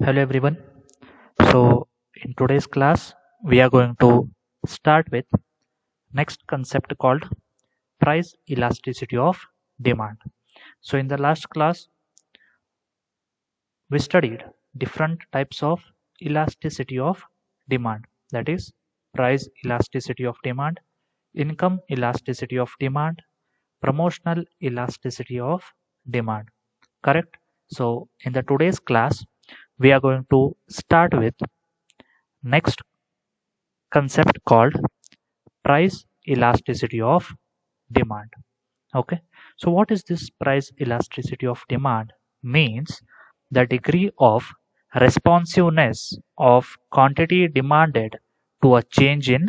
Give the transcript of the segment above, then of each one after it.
Hello everyone. So in today's class we are going to start with next concept called price elasticity of demand. So in the last class we studied different types of elasticity of demand, that is price elasticity of demand, income elasticity of demand, promotional elasticity of demand. Correct? So in the today's class we are going to start with next concept called price elasticity of demand. Okay, so what is this price elasticity of demand? Means the degree of responsiveness of quantity demanded to a change in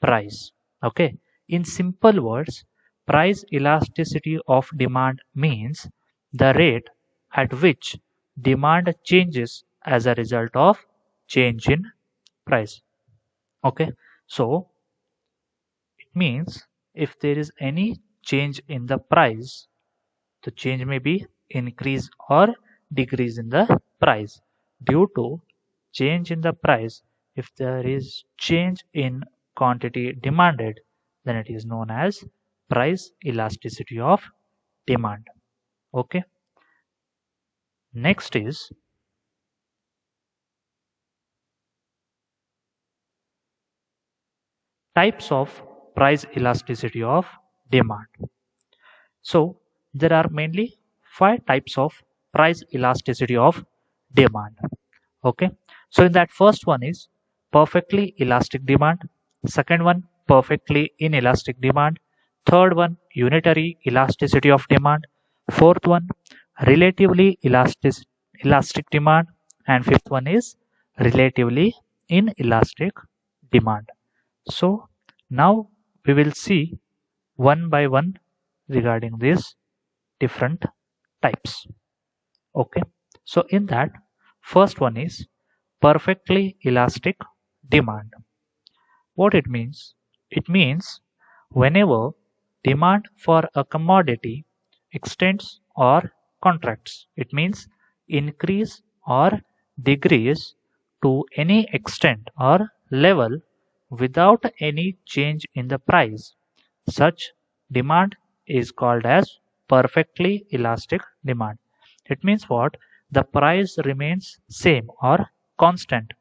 price. Okay, in simple words, price elasticity of demand means the rate at which demand changes as a result of change in price. Okay, so it means if there is any change in the price, the change may be increase or decrease in the price. Due to change in the price, if there is change in quantity demanded, then it is known as price elasticity of demand. Okay. Next is types of price elasticity of demand. So there are mainly five types of price elasticity of demand. Okay. So in that first one is perfectly elastic demand. Second one, perfectly inelastic demand. Third one, unitary elasticity of demand. Fourth one, relatively elastic demand. And fifth one is relatively inelastic demand. So now we will see one by one regarding these different types. Okay, so in that first one is perfectly elastic demand. What it means? It means whenever demand for a commodity extends or contracts, it means increase or decrease to any extent or level without any change in the price. Such demand is called as perfectly elastic demand. It means what? The price remains same or constant,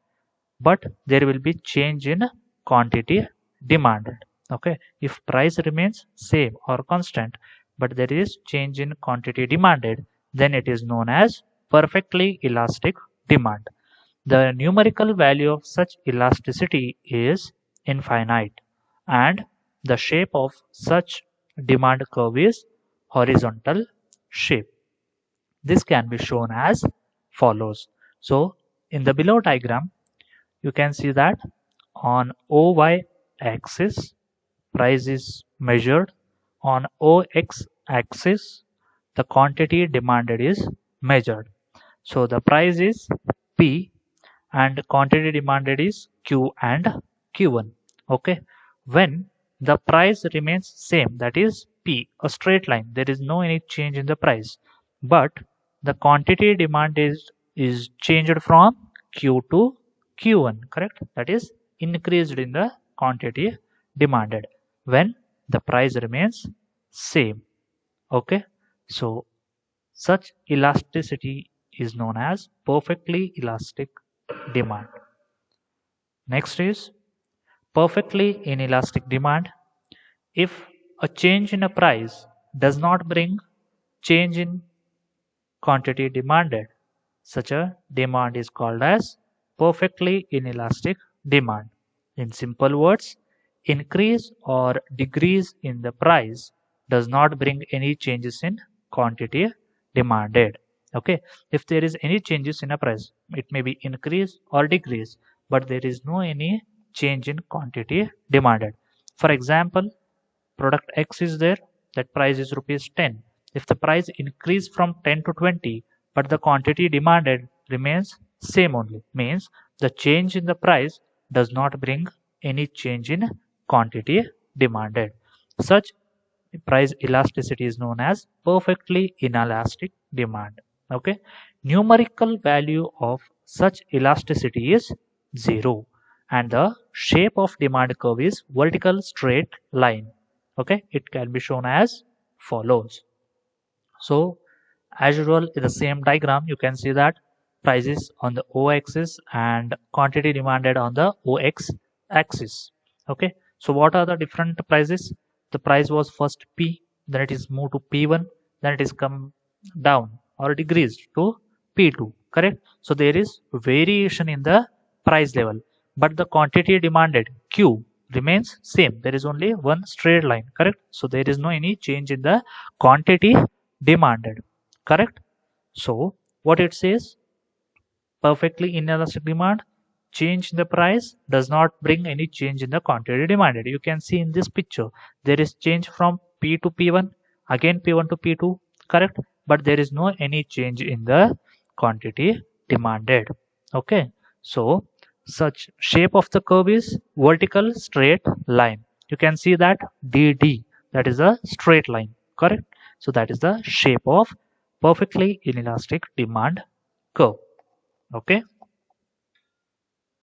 but there will be change in quantity demanded. Okay, if price remains same or constant, but there is change in quantity demanded, then it is known as perfectly elastic demand. The numerical value of such elasticity is infinite, and the shape of such demand curve is horizontal shape. This can be shown as follows. So in the below diagram, you can see that on OY axis, price is measured. On OX axis, the quantity demanded is measured. So the price is P and quantity demanded is Q and Q1. Okay, when the price remains same, that is P, a straight line, there is no any change in the price, but the quantity demand is changed from Q to Q1, correct? That is increased in the quantity demanded when the price remains same. Okay, so such elasticity is known as perfectly elastic demand. Next is perfectly inelastic demand. If a change in a price does not bring change in quantity demanded, such a demand is called as perfectly inelastic demand. In simple words, increase or decrease in the price does not bring any changes in quantity demanded. Okay, if there is any changes in a price, it may be increase or decrease, but there is no any change in quantity demanded. For example, product X is there, that price is rupees 10. If the price increase from 10 to 20, but the quantity demanded remains same only, means the change in the price does not bring any change in quantity demanded. Such price elasticity is known as perfectly inelastic demand. Okay, numerical value of such elasticity is 0 and the shape of demand curve is vertical straight line. Okay, it can be shown as follows. So as usual, in the same diagram, you can see that prices on the O-axis and quantity demanded on the OX axis. Okay, so what are the different prices? The price was first P, then it is moved to P1, then it is come down or decreased to P2. Correct? So there is variation in the price level, but the quantity demanded Q remains same. There is only one straight line. Correct? So there is no any change in the quantity demanded. Correct? So what it says, perfectly inelastic demand, change in the price does not bring any change in the quantity demanded. You can see in this picture there is change from P to P1, again P1 to P2. Correct? But there is no any change in the quantity demanded. Okay, so such shape of the curve is vertical straight line. You can see that DD, that is a straight line. Correct? So that is the shape of perfectly inelastic demand curve. Okay.